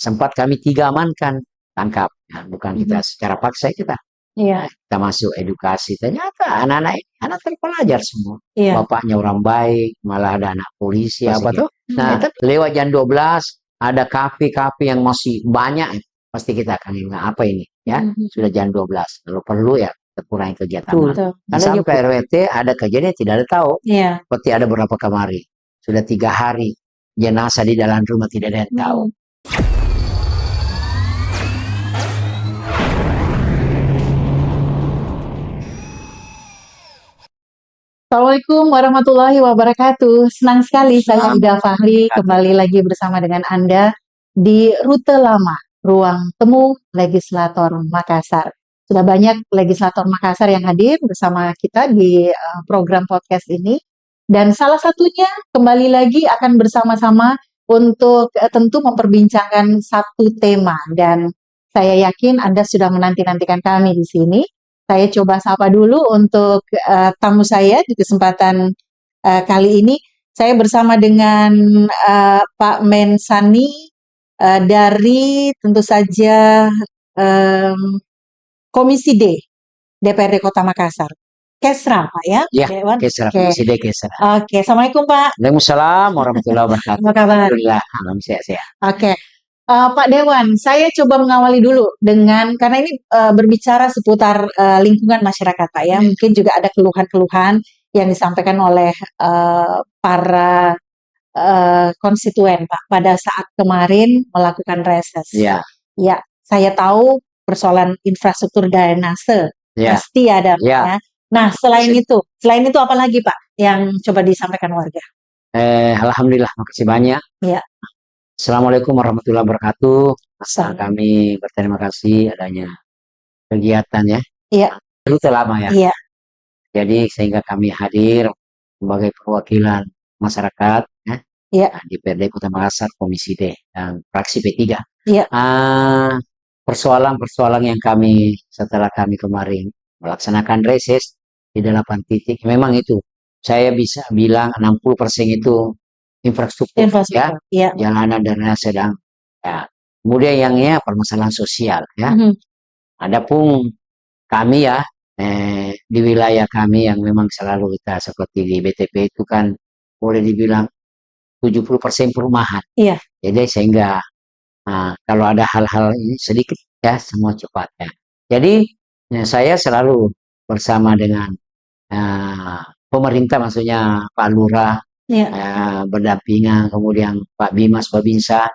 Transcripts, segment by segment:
sempat kami 3 amankan, tangkap. Ya, bukan kita secara paksa kita. Iya, Kita masuk edukasi. Ternyata anak-anak ini anak terpelajar semua. iya. Bapaknya orang baik, malah ada anak polisi apa tuh. Nah, Hmm. itu lewat jam 12 ada kafe-kafe yang masih banyak. Pasti kita akan ingat apa ini ya. Sudah jam 12. Kalau perlu ya kita kurangi kegiatan. Betul. Nah, sampai RWT ada kejadian tidak ada tahu. Iya. Seperti ada beberapa kemari. Sudah 3 hari jenazah di dalam rumah tidak ada yang tahu. Assalamualaikum warahmatullahi wabarakatuh. Senang sekali saya Ida Fahri kembali lagi bersama dengan Anda di Rute Lama, Ruang Temu Legislator Makassar. Sudah banyak legislator Makassar yang hadir bersama kita di program podcast ini. Dan salah satunya kembali lagi akan bersama-sama untuk tentu memperbincangkan satu tema. Dan saya yakin Anda sudah menanti-nantikan kami di sini. Saya coba sapa dulu untuk tamu saya di kesempatan kali ini. Saya bersama dengan Pak Mensani dari tentu saja Komisi D DPRD Kota Makassar. Kesra, Pak ya? Ya, Dewan? Kesra, Oke. Komisi D Kesra. Oke, Assalamualaikum Pak. Waalaikumsalam warahmatullahi wabarakatuh. Apa kabar? Alhamdulillah, alam sehat-sehat. Oke. Pak Dewan, saya coba mengawali dulu dengan, karena ini berbicara seputar lingkungan masyarakat Pak ya, mungkin juga ada keluhan-keluhan yang disampaikan oleh para konstituen Pak pada saat kemarin melakukan reses. Ya, Ya, saya tahu persoalan infrastruktur drainase ya, pasti ada Pak ya. ya. Nah, selain itu apa lagi Pak yang coba disampaikan warga? Alhamdulillah, makasih banyak. Ya. Assalamualaikum warahmatullahi wabarakatuh. Assalamualaikum. Kami berterima kasih adanya kegiatan ya. Iya. Itu lama ya. Iya. Jadi sehingga kami hadir sebagai perwakilan masyarakat ya, Iya. DPRD Kota Makassar, Komisi D dan fraksi P3. Iya. Persoalan-persoalan yang kami setelah kami kemarin melaksanakan reses di 8 titik, memang itu saya bisa bilang 60% itu infrastruktur ya, Iya. jalanan dan sedang ya. Kemudian yang permasalahan sosial ya. Adapun kami ya di wilayah kami yang memang selalu kita seperti di BTP itu kan boleh dibilang 70% perumahan. Iya. Jadi sehingga kalau ada hal-hal ini sedikit ya semua cepat ya. Jadi saya selalu bersama dengan pemerintah, maksudnya Pak Lurah, berdampingan, kemudian Pak Bimas, Babinsa.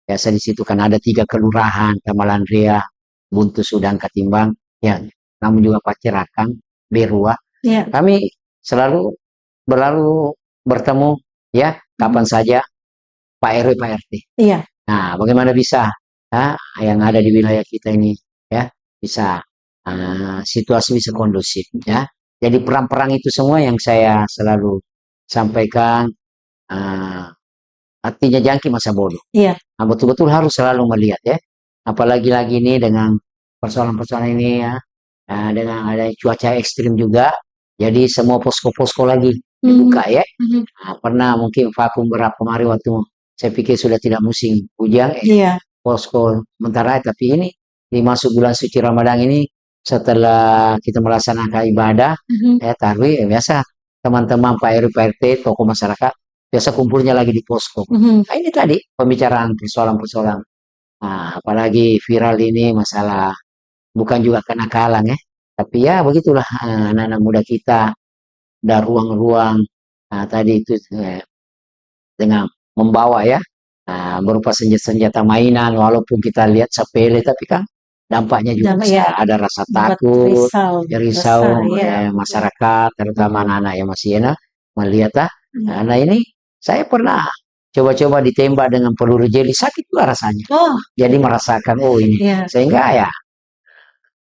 Biasa di situ kan ada 3 kelurahan, Kamalandria, Buntu, Sudang, Katimbang, ya, namun juga Pak Cirakang, Berua. Iya. Kami selalu bertemu ya kapan saja Pak RW, Pak RT. Iya. Nah, bagaimana bisa yang ada di wilayah kita ini ya bisa situasi bisa kondusif ya. Jadi perang-perang itu semua yang saya selalu sampaikan, artinya jangki masa bodoh. Iya. Nah, betul-betul harus selalu melihat ya. Apalagi lagi ini dengan persoalan-persoalan ini ya, dengan ada cuaca ekstrim juga. Jadi semua posko-posko lagi dibuka ya. Pernah mungkin vakum berapa kemarin waktu saya pikir sudah tidak musim hujan. Posko sementara, tapi ini dimasuk bulan suci Ramadan ini setelah kita melaksanakan ibadah tarawih biasa teman-teman Pak RW, Pak RT, tokoh masyarakat biasa kumpulnya lagi di posko. Nah, ini tadi pembicaraan persoalan-persoalan. Apalagi viral ini masalah bukan juga kenakalan ya, tapi ya begitulah anak-anak muda kita ada ruang-ruang tadi itu dengan membawa ya berupa senjata-senjata mainan, walaupun kita lihat sepele tapi kan dampaknya juga ada rasa takut, risau masyarakat, terutama anak-anak yang masih enak melihat nah ini saya pernah coba-coba ditembak dengan peluru jeli, sakit juga rasanya. Jadi merasakan ini sehingga ya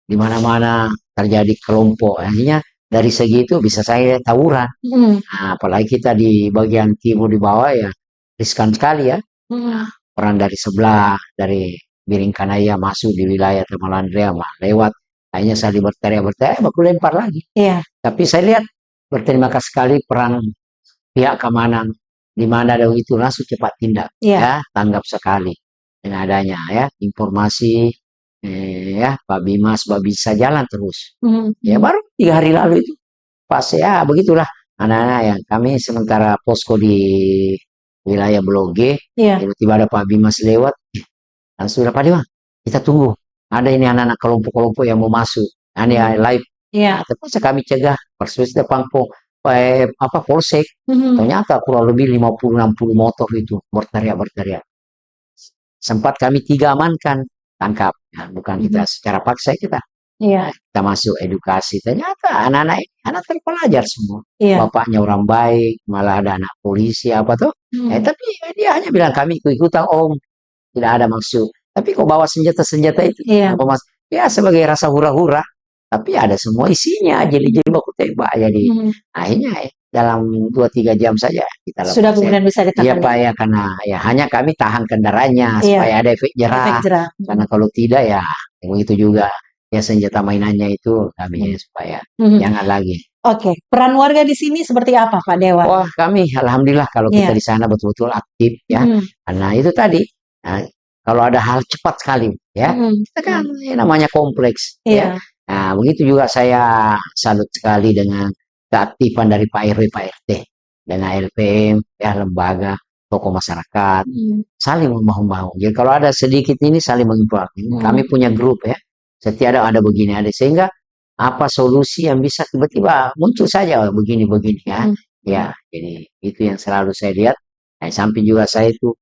di mana-mana terjadi kelompok, artinya dari segi itu bisa saya tawuran. Apalagi kita di bagian timur di bawah ya riskan sekali ya. Orang dari sebelah, dari Biringkanaya masuk di wilayah Tamalandria lewat, akhirnya saya berteriak, baku lempar lagi. Tapi saya lihat berterima kasih sekali peran pihak keamanan, di mana ada itu langsung cepat tindak, ya tanggap sekali. dengan adanya ya informasi ya Pak Bimas bisa jalan terus. Ya baru 3 hari lalu itu pas ya begitulah anak-anak yang kami sementara posko di wilayah Blok G, Iya, tiba-tiba ada Pak Bimas lewat, langsung Pak Dewa, kita tunggu. Ada ini anak-anak kelompok-kelompok yang mau masuk. Ini live. iya. Nah, terpaksa kami cegah. Persis depan apa polsek. Ternyata kurang lebih 50-60 motor itu berteriak-berteriak. Sempat kami 3 amankan, tangkap. Nah, bukan kita secara paksa kita. Iya, Nah, kita masuk edukasi. Ternyata anak-anak ini anak terpelajar semua. iya. Bapaknya orang baik, malah ada anak polisi apa tuh. Tapi dia hanya bilang kami ikut-ikutan om, tidak ada maksud. Tapi kok bawa senjata-senjata itu? Iya. Apa mas? Ya sebagai rasa hura-hura. Tapi ada semua isinya. Jadi baku tembak. Jadi akhirnya dalam 2-3 jam saja kita Sudah lepas. kemudian bisa Iya ditangani. Pak ya karena ya hanya kami tahan kendaraannya Iya. supaya ada efek Efek jerah. jerah. Karena kalau tidak ya begitu juga ya senjata mainannya itu kami supaya jangan lagi. Oke, peran warga di sini seperti apa Pak Dewa? Wah kami alhamdulillah kalau kita Iya. di sana betul-betul aktif ya. Karena itu tadi nah, kalau ada hal cepat sekali ya kita kan namanya kompleks ya. Iya. Nah begitu juga saya salut sekali dengan keaktifan dari Pak RW Pak RT dengan LPM ya lembaga tokoh masyarakat saling membahu-membahu. Jadi kalau ada sedikit ini saling menginformasi. Kami punya grup ya. Setiap ada begini ada sehingga apa solusi yang bisa tiba-tiba muncul saja oh, begini-begini ya. Ya, jadi itu yang selalu saya lihat. Nah, samping juga saya itu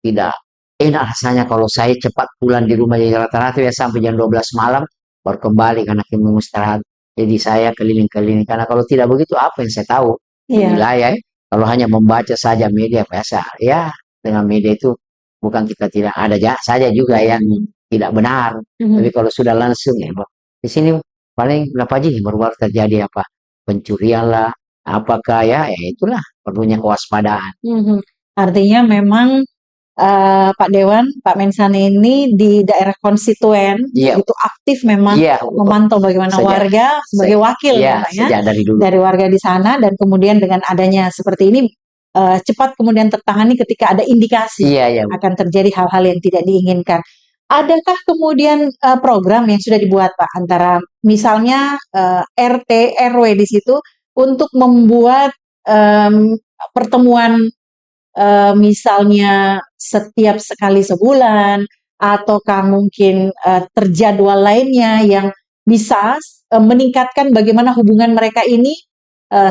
tidak enak rasanya kalau saya cepat pulang di rumah jadi rata-rata ya sampai jam 12 malam baru kembali karena kami mau istirahat. Jadi saya keliling-keliling karena kalau tidak begitu apa yang saya tahu di Iya. wilayah ya. Kalau hanya membaca saja media biasa ya dengan media itu bukan kita tidak ada saja juga yang tidak benar. Tapi kalau sudah langsung ya di sini paling berapa aja baru-baru terjadi apa pencurian lah apakah ya itulah perlunya kewaspadaan. Artinya memang Pak Dewan, Pak Mensan ini di daerah konstituen Iya. itu aktif memang Iya, memantau bagaimana warga sebagai wakil ya iya, Pak ya sejak dari dulu. dari warga di sana dan kemudian dengan adanya seperti ini cepat kemudian tertangani ketika ada indikasi Iya, iya. akan terjadi hal-hal yang tidak diinginkan. Adakah kemudian program yang sudah dibuat Pak antara misalnya RT RW di situ untuk membuat pertemuan misalnya setiap sekali sebulan ataukah mungkin terjadwal lainnya yang bisa meningkatkan bagaimana hubungan mereka ini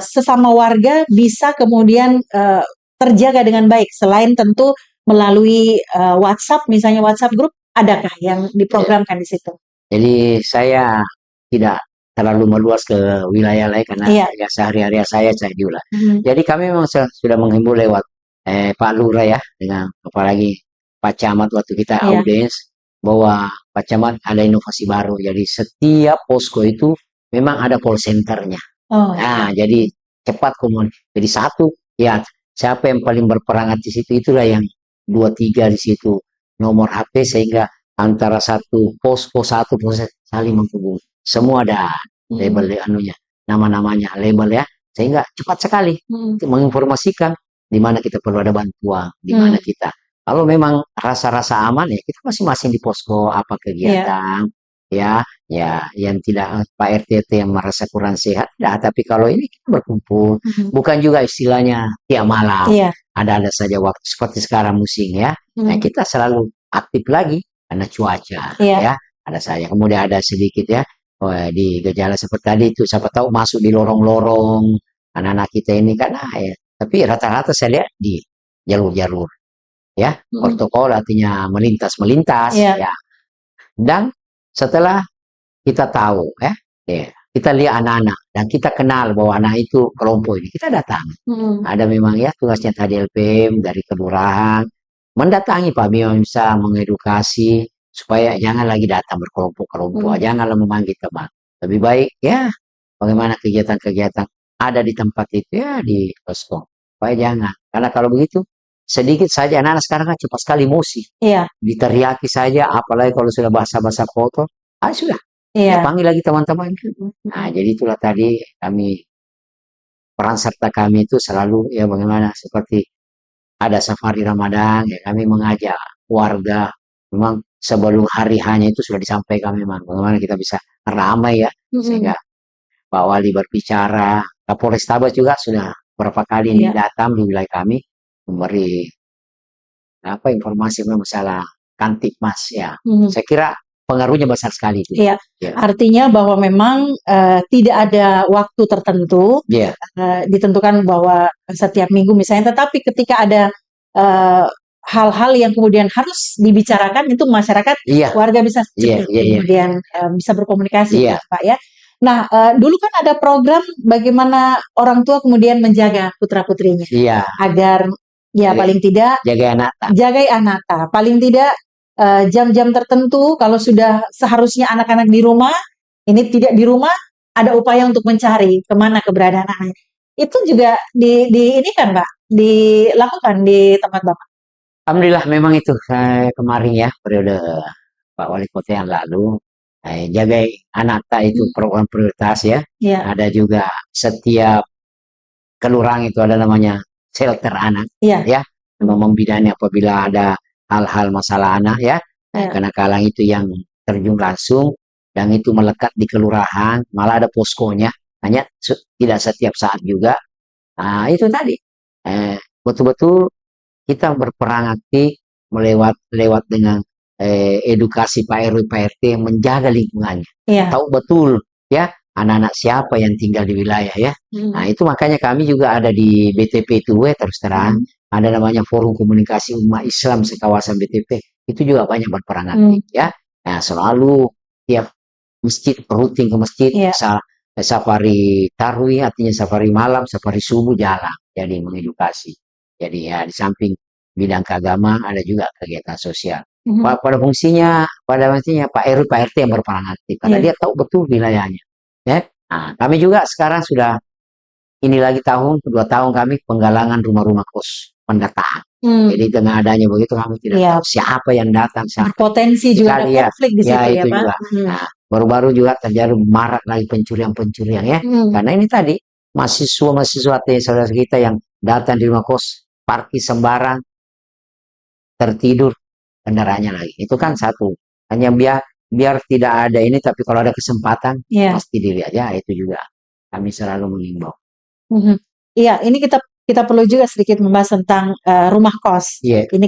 sesama warga bisa kemudian terjaga dengan baik selain tentu melalui WhatsApp misalnya WhatsApp grup adakah yang diprogramkan di situ? Jadi saya tidak terlalu meluas ke wilayah lain karena ya sehari-hari saya diulah. Jadi kami memang sudah menghimbau lewat Pak Lurah ya dengan apalagi Pak Camat waktu kita audiens bahwa Pak Camat ada inovasi baru. Jadi setiap posko itu memang ada call centernya. Nah, jadi cepat komunikasi. Jadi satu ya siapa yang paling berperan di situ itulah yang 2-3 di situ nomor HP sehingga antara satu posko satu proses saling menghubungi. Semua ada label anunya, nama-namanya label ya, sehingga cepat sekali menginformasikan di mana kita perlu ada bantuan, di mana kita. Kalau memang rasa-rasa aman ya kita masing-masing di posko apa kegiatan ya, ya yang tidak Pak RT yang merasa kurang sehat, ya, tapi kalau ini kita berkumpul, bukan juga istilahnya tiap malam, ada saja waktu seperti sekarang musim ya, nah kita selalu aktif lagi karena cuaca ya ada saja kemudian ada sedikit ya di gejala seperti tadi itu siapa tahu masuk di lorong-lorong anak-anak kita ini kan ya tapi rata-rata saya lihat di jalur-jalur ya protokol artinya melintas ya dan setelah kita tahu ya kita lihat anak-anak dan kita kenal bahwa anak itu kelompok ini kita datang ada memang ya tugasnya tadi LPM dari kelurahan mendatangi Pak Bima bisa mengedukasi supaya jangan lagi datang berkelompok-kelompok, janganlah memanggil teman. Lebih baik ya bagaimana kegiatan-kegiatan ada di tempat itu ya di posko. Supaya jangan. Karena kalau begitu sedikit saja anak-anak sekarang kan cepat sekali emosi. Diteriaki saja apalagi kalau sudah bahasa-bahasa foto, sudah. Ya panggil lagi teman-teman. Nah, jadi itulah tadi kami peran serta kami itu selalu ya bagaimana seperti ada safari Ramadan ya kami mengajak warga memang sebelum hari hanya itu sudah disampaikan memang bagaimana kita bisa ramai ya, sehingga Pak Wali berbicara, Kapolres Tabas juga sudah berapa kali ini Iya. datang di wilayah kami memberi apa informasi masalah Kamtipmas ya. Saya kira pengaruhnya besar sekali itu. Iya, Ya. artinya bahwa memang tidak ada waktu tertentu Iya, ditentukan bahwa setiap minggu misalnya, tetapi ketika ada hal-hal yang kemudian harus dibicarakan itu masyarakat iya, warga bisa iya, cepat iya, iya. kemudian bisa berkomunikasi Iya. Pak ya. Nah, dulu kan ada program bagaimana orang tua kemudian menjaga putra-putrinya Iya, agar ya Jaga- paling tidak jaga anak. jagai anata, paling tidak jam-jam tertentu kalau sudah seharusnya anak-anak di rumah, ini tidak di rumah, ada upaya untuk mencari kemana keberadaan anaknya. Itu juga di ini kan Pak, dilakukan di tempat Bapak. Alhamdulillah memang itu saya kemarin ya periode Pak Wali Kota yang lalu jaga anak itu program prioritas ya. Iya, Ada juga setiap kelurahan itu ada namanya shelter anak iya, ya, memang membidani apabila ada hal-hal masalah anak ya. iya. Karena kalang itu yang terjun langsung dan itu melekat di kelurahan, malah ada poskonya, hanya tidak setiap saat juga. Nah, itu tadi betul-betul kita berperan aktif lewat dengan edukasi Pak RW Pak RT yang menjaga lingkungannya. Iya. Tahu betul ya anak-anak siapa yang tinggal di wilayah ya. Nah, itu makanya kami juga ada di BTP itu terus terang ada namanya Forum Komunikasi Umat Islam sekawasan BTP. Itu juga banyak berperan aktif ya. Nah, selalu tiap masjid rutin ke masjid safari tarwi artinya safari malam, safari subuh jalan. Jadi mengedukasi. Jadi ya di samping bidang keagamaan ada juga kegiatan sosial. Pada fungsinya Pak RW Pak RT yang berperan aktif karena dia tahu betul wilayahnya. Ya. Nah, kami juga sekarang sudah ini lagi kedua tahun kami penggalangan rumah-rumah kos pendataan. Jadi dengan adanya begitu kami tidak tahu siapa yang datang, siapa. Berpotensi juga ada konflik di situ ya, itu Pak. juga. Nah, baru-baru juga terjadi marak lagi pencurian-pencurian ya. Karena ini tadi mahasiswa saudara kita yang datang di rumah kos parkir sembarang tertidur kendaraannya lagi. Itu kan satu. Hanya biar tidak ada ini, tapi kalau ada kesempatan pasti dilihat ya. Itu juga kami selalu mengimbau. Iya, ini kita perlu juga sedikit membahas tentang rumah kos. Ini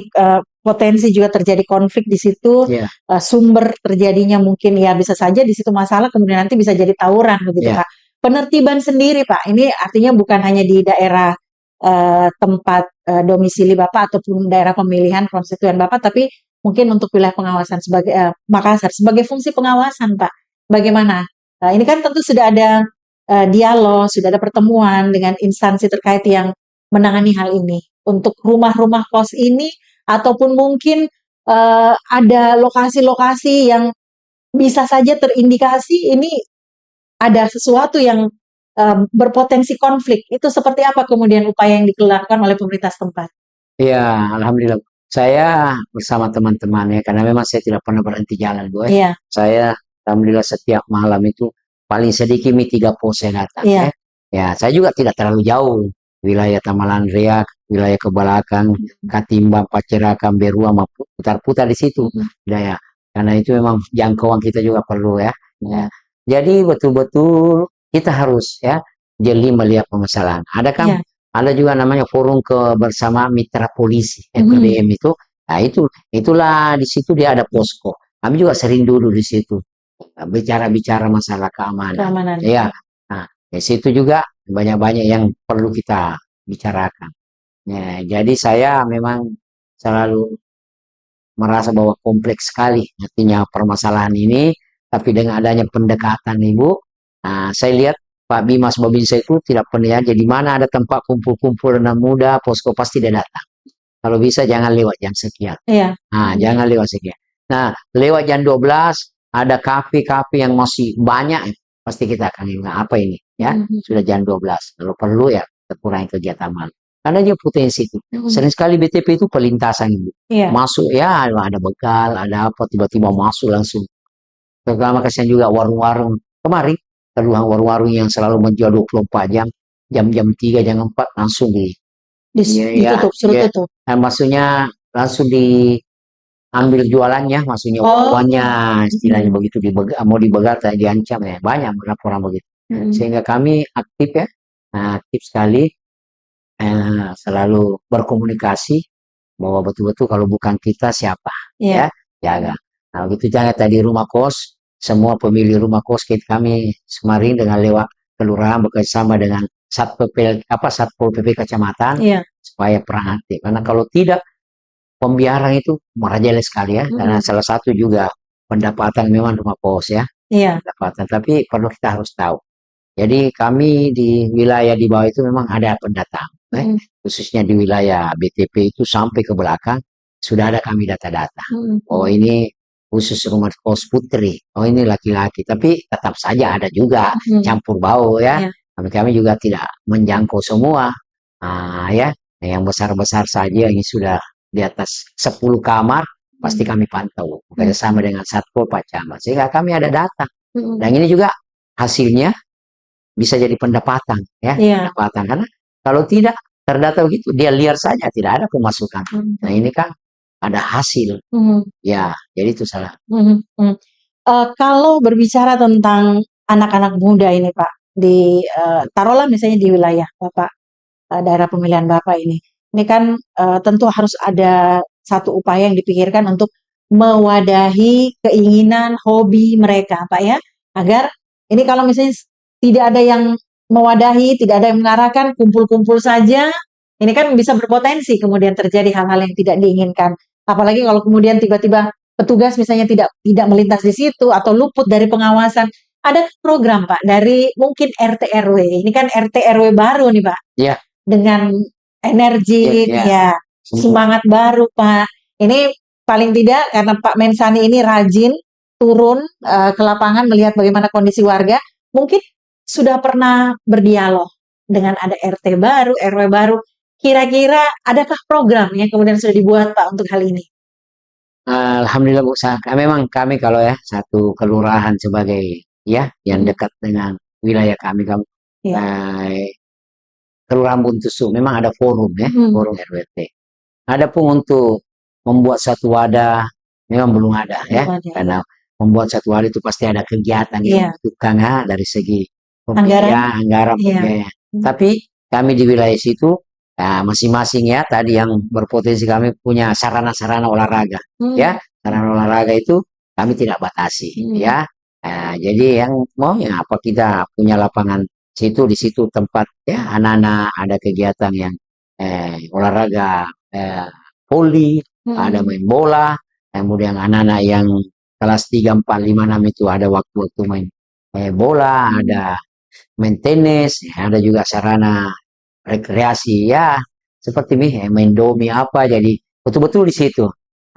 potensi juga terjadi konflik di situ. Sumber terjadinya mungkin ya bisa saja di situ masalah, kemudian nanti bisa jadi tawuran begitu Pak. Penertiban sendiri Pak, ini artinya bukan hanya di daerah tempat domisili Bapak ataupun daerah pemilihan konstituen Bapak, tapi mungkin untuk wilayah pengawasan sebagai Makassar sebagai fungsi pengawasan Pak. Bagaimana? Ini kan tentu sudah ada dialog, sudah ada pertemuan dengan instansi terkait yang menangani hal ini. Untuk rumah-rumah kos ini ataupun mungkin ada lokasi-lokasi yang bisa saja terindikasi ini ada sesuatu yang berpotensi konflik. Itu seperti apa kemudian upaya yang dilakukan oleh pemerintah setempat? Ya, alhamdulillah. Saya bersama teman-teman ya, karena memang saya tidak pernah berhenti jalan, Bu. Saya alhamdulillah setiap malam itu paling sedikit 3 pos saya datang. Ya, saya juga tidak terlalu jauh. Wilayah Tamalan Riak, wilayah Kebalakan, Katimbang, Pacerakan, Berua, putar-putar di situ. Ya, karena itu memang jangkauan kita juga perlu ya. Jadi betul-betul kita harus ya jeli melihat permasalahan. Ada juga namanya forum kebersamaan mitra polisi FKBM itu. Nah, itulah di situ dia ada posko. Kami juga sering dulu di situ bicara-bicara masalah keamanan. Ya. Nah, di situ juga banyak-banyak yang perlu kita bicarakan. Ya, jadi saya memang selalu merasa bahwa kompleks sekali artinya permasalahan ini, tapi dengan adanya pendekatan Ibu, nah, saya lihat Pak Bimas Babinsa itu tidak pernah ya, jadi mana ada tempat kumpul-kumpul anak muda, posko pasti dia datang. Kalau bisa jangan lewat jam sekian. Nah, jangan lewat sekian. Nah, lewat jam 12 ada kafe-kafe yang masih banyak, pasti kita akan ingat apa ini ya. Sudah jam 12. Kalau perlu ya kurangi kegiatan malam. Karena dia potensi itu. Sering sekali BTP itu pelintasan Ibu. Masuk ya ada bekal, ada apa tiba-tiba masuk langsung. Terutama kasihan juga warung-warung. Kemarin keluhan warung-warung yang selalu menjual 24 jam, jam 3, jam 4 langsung ditutup, suruh tutup. Maksudnya langsung ambil jualannya, maksudnya Oh. uangnya, istilahnya begitu, mau dibegal saya diancam ya, banyak laporan begitu. Sehingga kami aktif ya, aktif sekali, selalu berkomunikasi bahwa betul-betul kalau bukan kita siapa, Iya. ya, jaga. Nah, begitu jangan tadi rumah kos, semua pemilik rumah kos kami Semarin dengan lewat kelurahan bekerjasama dengan Satpol PP kecamatan Iya. supaya perang aktif. Karena kalau tidak, pembiaran itu merajalela sekali ya, karena salah satu juga pendapatan memang rumah kos ya, Iya. pendapatan. Tapi perlu kita harus tahu. Jadi kami di wilayah di bawah itu memang ada pendatang, khususnya di wilayah BTP itu sampai ke belakang sudah ada kami data-data. Oh ini khusus rumah kos putri, oh ini laki-laki, tapi tetap saja ada juga campur bau ya. Iya. Kami juga tidak menjangkau semua, ya. Yang besar-besar saja ini sudah di atas 10 kamar pasti kami pantau bersama dengan Satpol Pacama, sehingga kami ada data. Dan ini juga hasilnya bisa jadi pendapatan ya, Iya. pendapatan. Karena kalau tidak terdata begitu dia liar saja, tidak ada pemasukan. Nah ini kan ada hasil ya, jadi itu salah. Kalau berbicara tentang anak-anak muda ini Pak, taruhlah misalnya di wilayah Bapak, daerah pemilihan Bapak ini kan tentu harus ada satu upaya yang dipikirkan untuk mewadahi keinginan, hobi mereka Pak ya, agar ini kalau misalnya tidak ada yang mewadahi, tidak ada yang mengarahkan, kumpul-kumpul saja, ini kan bisa berpotensi kemudian terjadi hal-hal yang tidak diinginkan. Apalagi kalau kemudian tiba-tiba petugas misalnya tidak melintas di situ atau luput dari pengawasan. Ada program Pak dari mungkin RT RW. Ini kan RT RW baru nih Pak. Iya. Dengan energi ya, semangat baru Pak. Ini paling tidak karena Pak Mensani ini rajin turun ke lapangan melihat bagaimana kondisi warga, mungkin sudah pernah berdialog dengan ada RT baru, RW baru. Kira-kira adakah program yang kemudian sudah dibuat Pak untuk hal ini? Alhamdulillah Bu, memang kami kalau ya satu kelurahan sebagai ya yang dekat dengan wilayah kami, Kelurahan Buntusu memang ada forum ya, forum RWT. Adapun untuk membuat satu wadah memang belum ada ya, karena membuat satu wadah itu pasti ada kegiatan yang membutuhkan dari segi anggaran pembiayaan. Tapi kami di wilayah situ masing-masing ya tadi yang berpotensi kami punya sarana-sarana olahraga ya, sarana olahraga itu kami tidak batasi ya. Jadi yang mau ya apa kita punya lapangan di situ tempat ya anak-anak ada kegiatan yang olahraga voli, ada main bola, kemudian anak-anak yang kelas 3, 4, 5, 6 itu ada waktu-waktu main bola, ada main tenis, ada juga sarana rekreasi ya seperti main domi apa, jadi betul-betul di situ.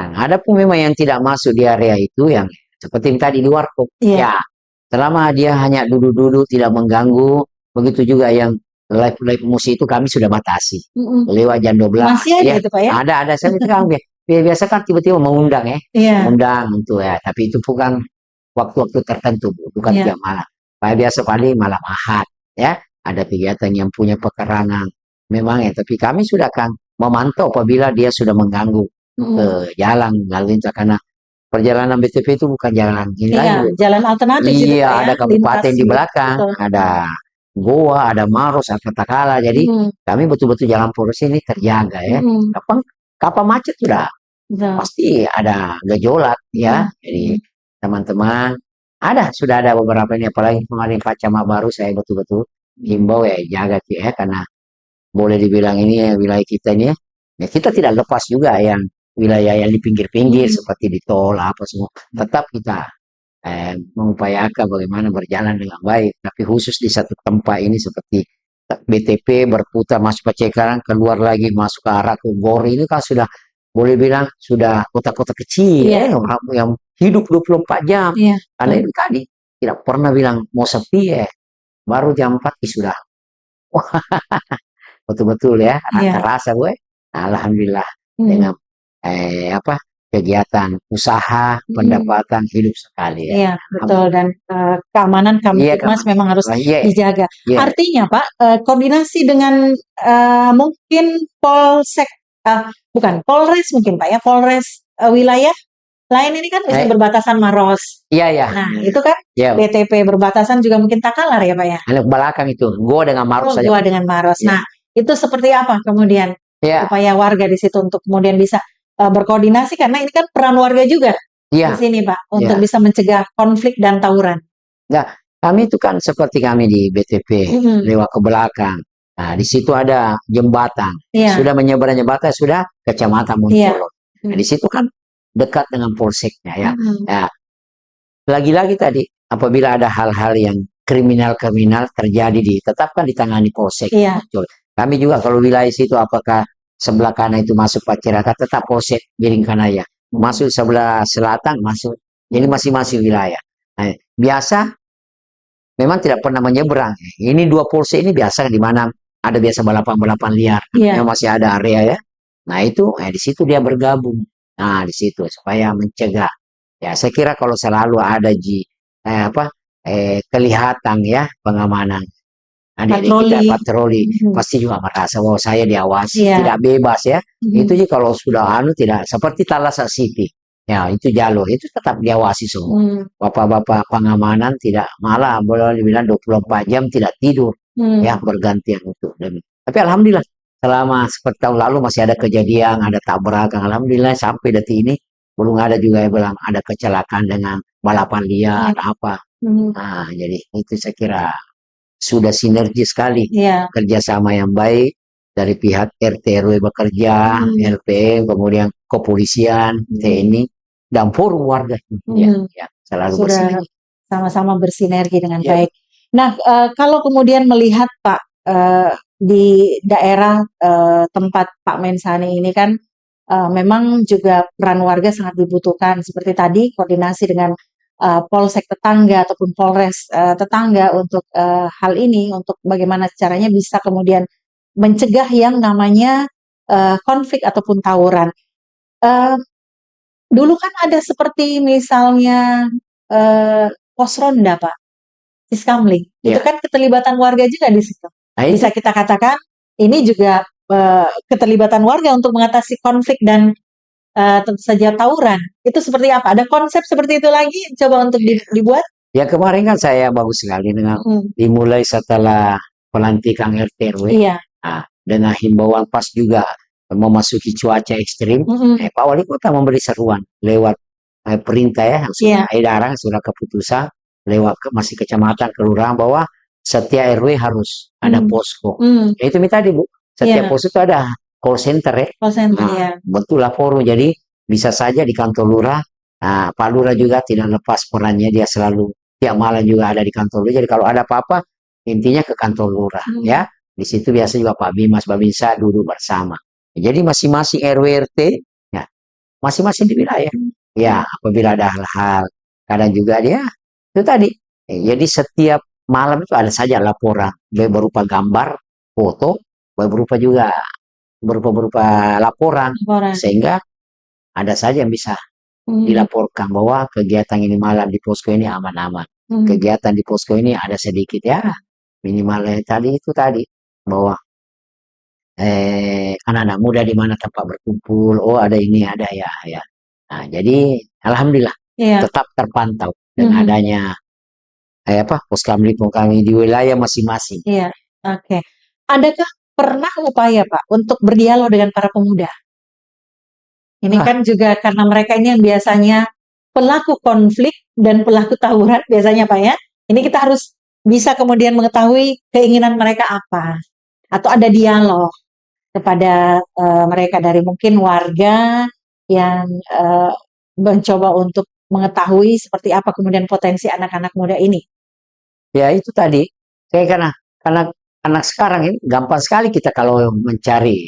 Nah, ada pun memang yang tidak masuk di area itu yang seperti yang tadi di warkop ya, selama dia hanya duduk-duduk tidak mengganggu, begitu juga yang live musik itu kami sudah batasi lewat jam 12. Masih ada itu Pak ya? Ada saya biasa kan tiba-tiba mengundang undang untuk ya, tapi itu bukan waktu-waktu tertentu bukan tiap malam. Biasa paling malam Ahad ya, ada kegiatan yang punya pekarangan memang ya, tapi kami sudah akan memantau apabila dia sudah mengganggu ke jalan lalu lintas, karena perjalanan BTP itu bukan jalan ini lagi. Jalan alternatif itu ada kabupaten di belakang, ada goa, ada maros, ada katakala, jadi kami betul-betul jalan poros ini terjaga ya. Kapan macet sudah pasti ada gejolak ya. Jadi teman-teman sudah ada beberapa ini, apalagi kemarin Pak Camat baru saya betul-betul himbau ya jaga ya, karena boleh dibilang ini ya wilayah kita ini ya kita tidak lepas juga yang wilayah yang di pinggir-pinggir seperti di tol apa semua, tetap kita mengupayakan bagaimana berjalan dengan baik. Tapi khusus di satu tempat ini seperti BTP berputar masuk ke Cikarang, keluar lagi masuk ke arah ke Gori, ini kan sudah boleh bilang sudah kota-kota kecil yang hidup 24 jam. Karena ini tadi tidak pernah bilang mau sepi baru jam 4 sudah betul-betul ya terasa gue. Alhamdulillah dengan kegiatan usaha, pendapatan hidup sekali ya. Iya, betul, dan keamanan Kamtipmas memang harus dijaga. Artinya Pak, koordinasi dengan mungkin Polsek, bukan Polres mungkin Pak ya, Polres wilayah lain ini kan bisa Eh, berbatasan Maros. iya ya, Nah, itu kan ya. BTP berbatasan juga mungkin Takalar ya Pak ya? Ke belakang itu, gua dengan Maros Oh, saja. gua dengan Maros. Ya, Nah, itu seperti apa kemudian ya, upaya warga di situ untuk kemudian bisa berkoordinasi karena ini kan peran warga juga di ya, sini Pak untuk ya. bisa mencegah konflik dan tawuran. Nah, kami itu kan seperti kami di BTP lewat ke belakang. Nah, di situ ada jembatan. Iya, Sudah menyeberang jembatan, sudah Kecamatan iya. Montolot. Nah, di situ kan dekat dengan polseknya ya. Mm-mm. Ya, lagi-lagi tadi apabila ada hal-hal yang kriminal-kriminal terjadi tetapkan ditangani polsek. Iya. Betul. Kami juga kalau wilayah situ apakah sebelah kanan itu masuk Paciraka tetap polsek Giringkanaya. Masuk sebelah selatan masuk. Jadi masing-masing wilayah. Nah, biasa memang tidak pernah menyeberang. Ini dua polsek ini biasa di mana ada biasa balapan-balapan liar. Iya. Yang masih ada area ya. Nah itu di situ dia bergabung. Nah di situ supaya mencegah. Ya saya kira kalau selalu ada kelihatan ya pengamanan. Adik-adik kita Patroli. patroli pasti juga merasa bahwa saya diawasi, Iya. tidak bebas ya. Itu sih kalau sudah tidak seperti Talasa City. Ya, itu jalur itu tetap diawasi semua. Bapak-bapak pengamanan tidak malah boleh dibilang 24 jam tidak tidur. Ya, bergantian itu. Tapi alhamdulillah selama seperti tahun lalu masih ada kejadian, ada tabrakan. Alhamdulillah sampai detik ini belum ada juga yang bilang ada kecelakaan dengan balapan liar apa. Nah, jadi itu saya kira sudah sinergi sekali Iya. kerjasama yang baik dari pihak RT RW bekerja, LPM, kemudian kepolisian, TNI, dan forum warga. Ya, selalu Sudah bersinergi. sama-sama bersinergi dengan Ya. baik. Nah, kalau kemudian melihat Pak di daerah tempat Pak Mensani ini kan memang juga peran warga sangat dibutuhkan. Seperti tadi koordinasi dengan polsek tetangga ataupun polres tetangga untuk hal ini, untuk bagaimana caranya bisa kemudian mencegah yang namanya konflik ataupun tawuran. Dulu kan ada seperti misalnya pos ronda Pak, Siskamling. Itu Ya. kan keterlibatan warga juga di situ. Nah, itu Bisa kita katakan ini juga keterlibatan warga untuk mengatasi konflik dan tentu saja tawuran. Itu seperti apa? Ada konsep seperti itu lagi coba untuk dibuat? ya kemarin kan saya bagus sekali dengan dimulai setelah pelantikan RT RW. Iya. Nah, dengan himbauan pas juga memasuki cuaca ekstrim, Pak Wali Kota memberi seruan lewat perintah ya, yang sudah edaran, sudah keputusan lewat masih kecamatan, kelurahan bahwa setiap RW harus ada posko. Ya, itu tadi Bu, setiap posko itu ada call center ya. Call center, Nah, betul lah forum. Jadi bisa saja di kantor lurah. Nah, Pak Lurah juga tidak lepas perannya, dia selalu tiap malam juga ada di kantor lurah. Jadi kalau ada apa-apa, intinya ke kantor lurah ya. Di situ biasa juga Pak Bimas, Babinsa duduk bersama. Jadi masing-masing RW RT ya, masing-masing di wilayah. Ya, apabila ada hal-hal, kadang juga dia itu tadi. Jadi setiap malam itu ada saja laporan, baik berupa gambar, foto, baik berupa juga berupa laporan, sehingga ada saja yang bisa dilaporkan bahwa kegiatan ini malam di posko ini aman-aman. Kegiatan di posko ini ada sedikit ya, minimalnya tadi itu tadi bahwa anak-anak muda di mana tempat berkumpul, oh ada ini ada ya. Nah, jadi alhamdulillah tetap terpantau dengan adanya poskamling kami di wilayah masing-masing. Iya, oke. Adakah pernah upaya Pak untuk berdialog dengan para pemuda? Ini kan juga karena mereka ini yang biasanya pelaku konflik dan pelaku tawuran biasanya Pak ya. Ini kita harus bisa kemudian mengetahui keinginan mereka apa. Atau ada dialog kepada mereka dari mungkin warga yang mencoba untuk mengetahui seperti apa kemudian potensi anak-anak muda ini. Ya itu tadi, karena anak sekarang ini gampang sekali kita kalau mencari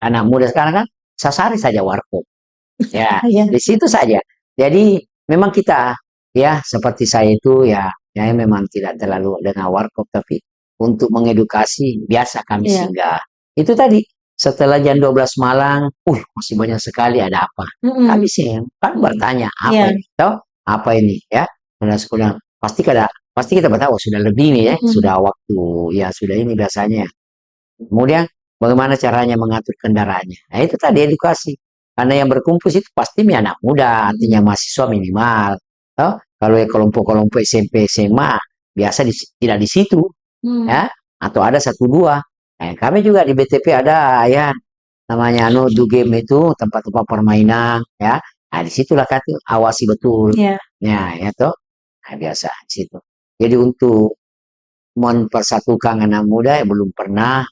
anak muda sekarang kan sasari saja warkop. Ya, di situ saja. Jadi memang kita ya seperti saya itu ya memang tidak terlalu dengan warkop, tapi untuk mengedukasi biasa kami singgah. Itu tadi setelah jam 12 malam, masih banyak sekali ada apa. Kami sih kan bertanya apa ini, apa ini ya. Sekolah pasti kita bertahu sudah lebih nih ya, sudah waktu ya sudah ini biasanya. Kemudian bagaimana caranya mengatur kendaraannya. Nah itu tadi edukasi. Karena yang berkumpul itu pasti anak muda, artinya mahasiswa minimal. Toh, kalau kelompok-kelompok SMP, SMA biasa tidak di situ, ya, atau ada satu dua. Kami juga di BTP ada ya namanya do game itu tempat-tempat permainan, ya. Nah, disitulah kan awasi betul, Iya. ya toh. Nah, biasa di situ. Jadi untuk mempersatukan anak muda belum pernah,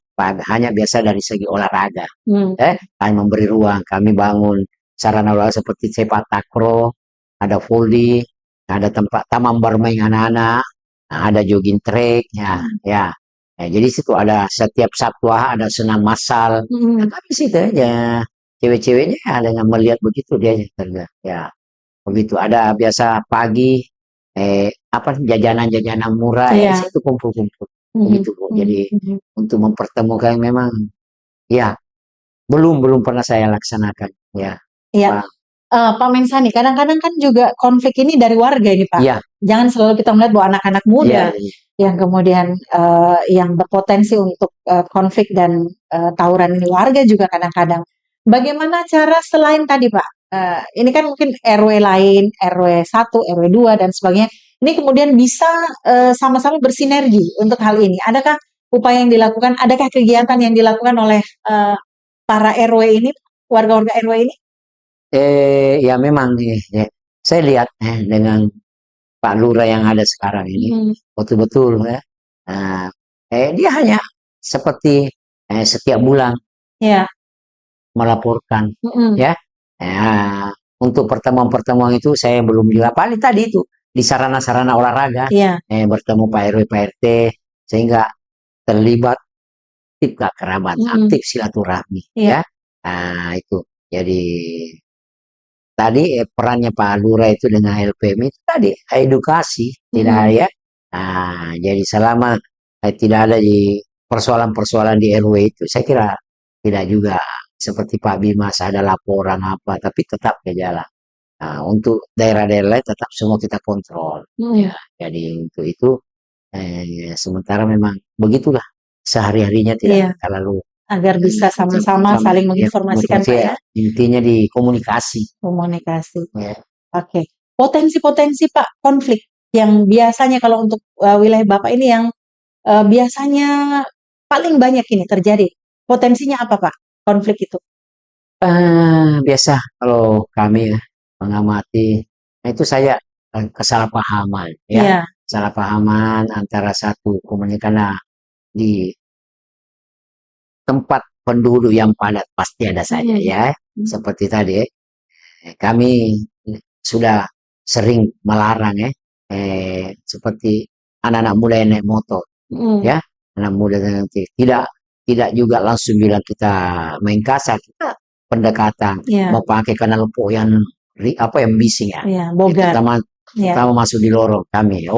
hanya biasa dari segi olahraga. Kami memberi ruang, kami bangun sarana olahraga seperti sepak takraw, ada volley, ada tempat taman bermain anak-anak, nah, ada jogging track, ya. Jadi situ ada setiap Sabtu ada senam massal. Nah, kami situ aja. Cewek-ceweknya dengan melihat begitu dia kerja. Ya, begitu. Ada biasa pagi apa jajanan-jajanan murah ya situ kumpul-kumpul. Begitu Bu. Jadi untuk mempertemukan memang ya belum pernah saya laksanakan ya. Iya. Pak Mensani, kadang-kadang kan juga konflik ini dari warga ini Pak. Iya. Jangan selalu kita melihat bahwa anak-anak muda yang kemudian yang berpotensi untuk konflik dan tawuran ini warga juga kadang-kadang. Bagaimana cara selain tadi Pak, ini kan mungkin RW lain, RW 1, RW 2 dan sebagainya, ini kemudian bisa sama-sama bersinergi untuk hal ini. Adakah upaya yang dilakukan, adakah kegiatan yang dilakukan oleh para RW ini, warga-warga RW ini? Ya memang ya. Saya lihat dengan Pak Lurah yang ada sekarang ini betul-betul ya. Dia hanya seperti setiap bulan melaporkan ya. Untuk pertemuan-pertemuan itu saya belum paling tadi itu di sarana-sarana olahraga bertemu Pak RW Pak RT sehingga terlibat aktif kerabat, aktif silaturahmi ya. Nah itu jadi tadi perannya Pak Lurah itu dengan LPM itu tadi edukasi tidak ya. Nah, jadi selama tidak ada di persoalan-persoalan di RW itu saya kira tidak juga seperti Pak Bimas ada laporan apa tapi tetap ke jalan. Nah, untuk daerah-daerah lain tetap semua kita kontrol. Ya, jadi untuk itu sementara memang begitulah sehari-harinya tidak terlalu agar bisa sama-sama saling menginformasikan Pak ya. Intinya di komunikasi. Komunikasi. Ya. Oke. Potensi-potensi Pak konflik yang biasanya kalau untuk wilayah Bapak ini yang biasanya paling banyak ini terjadi. Potensinya apa Pak konflik itu? Biasa kalau kami ya mengamati, itu saya kesalahpahaman ya. Kesalahpahaman antara satu komunikasi di tempat penduduk yang padat pasti ada saja ya. Seperti tadi kami sudah sering melarang seperti anak-anak muda yang naik motor ya, anak muda yang tidak juga langsung bilang kita main kasar, kita pendekatan mau pakai kanal lempo yang apa yang bising ya, pertama masuk di lorong kami.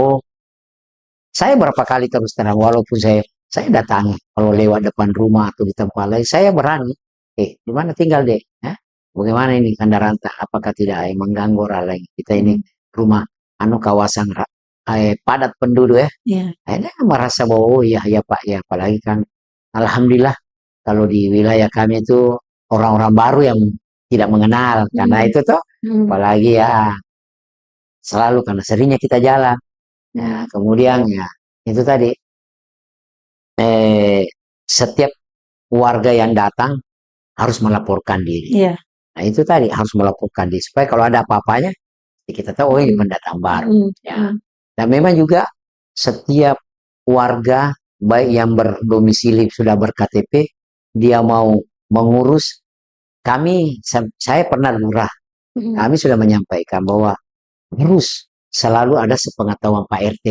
Saya berapa kali terus terang walaupun saya datangi kalau lewat depan rumah atau di tempat lain saya berani di mana tinggal deh bagaimana ini Kandaranta apakah tidak mengganggu orang lain kita ini rumah kawasan padat penduduk akhirnya merasa bahwa iya Pak ya apalagi kan alhamdulillah kalau di wilayah kami itu orang-orang baru yang tidak mengenal karena itu tuh apalagi ya selalu karena seringnya kita jalan kemudian ya itu tadi setiap warga yang datang harus melaporkan diri. Nah itu tadi harus melaporkan diri supaya kalau ada apa-apanya kita tahu ini pendatang baru. Ya. Dan memang juga setiap warga baik yang berdomisili sudah ber-KTP dia mau mengurus saya pernah lurah kami sudah menyampaikan bahwa harus selalu ada sepengetahuan Pak RT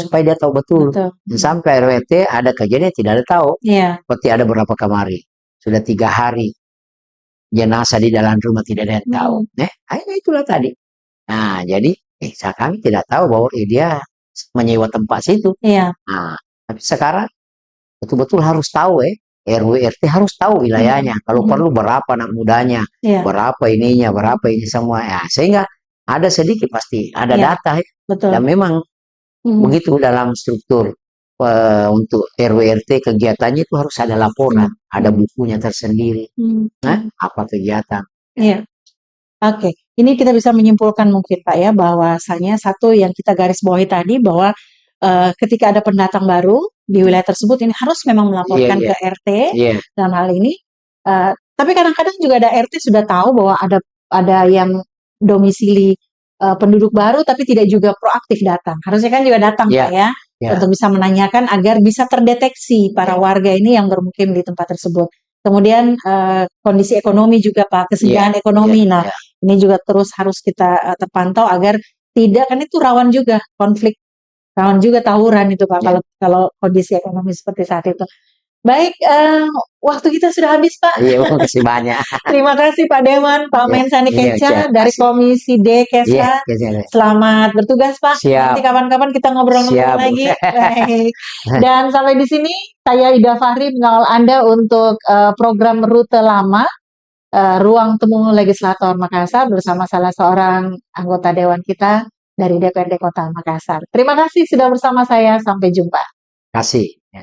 supaya dia tahu betul. Sampai RWT ada kejadian tidak ada tahu seperti ada beberapa kemarin sudah 3 hari jenazah di dalam rumah tidak ada yang tahu akhirnya itulah tadi nah jadi kami tidak tahu bahwa dia menyewa tempat situ nah tapi sekarang betul-betul harus tahu RW RT harus tahu wilayahnya kalau perlu berapa anak mudanya berapa ininya berapa ini semua ya sehingga ada sedikit pasti ada data dan memang begitu dalam struktur untuk RW RT kegiatannya itu harus ada laporan ada bukunya tersendiri apa kegiatan Iya. Oke, ini kita bisa menyimpulkan mungkin Pak ya, bahwasanya satu yang kita garis bawahi tadi bahwa ketika ada pendatang baru di wilayah tersebut ini harus memang melaporkan Iya, ke RT iya, dalam hal ini. Tapi kadang-kadang juga ada RT sudah tahu bahwa ada yang domisili penduduk baru tapi tidak juga proaktif datang. Harusnya kan juga datang iya, Pak ya, iya, untuk bisa menanyakan agar bisa terdeteksi para iya, warga ini yang bermukim di tempat tersebut. Kemudian kondisi ekonomi juga Pak, iya, kesejahteraan iya, ekonomi. Nah, iya, ini juga terus harus kita terpantau agar tidak, kan itu rawan juga konflik, rawan juga tawuran itu Pak iya. kalau kalau kondisi ekonomi seperti saat itu. Baik, waktu kita sudah habis Pak. Iya, makasih banyak. Terima kasih Pak Dewan, Pak Ya, Mensani iya, Keca dari kasih. Komisi D Iya, Kesra. iya, Selamat bertugas Pak. siap, Nanti kapan-kapan kita ngobrol-ngobrol siap. lagi. Baik. Dan sampai di sini saya Ida Fahri mengawal Anda untuk program Rute Lama Ruang Temu Legislator Makassar bersama salah seorang anggota dewan kita dari DPRD Kota Makassar. Terima kasih sudah bersama saya. Sampai jumpa. Kasih. Ya.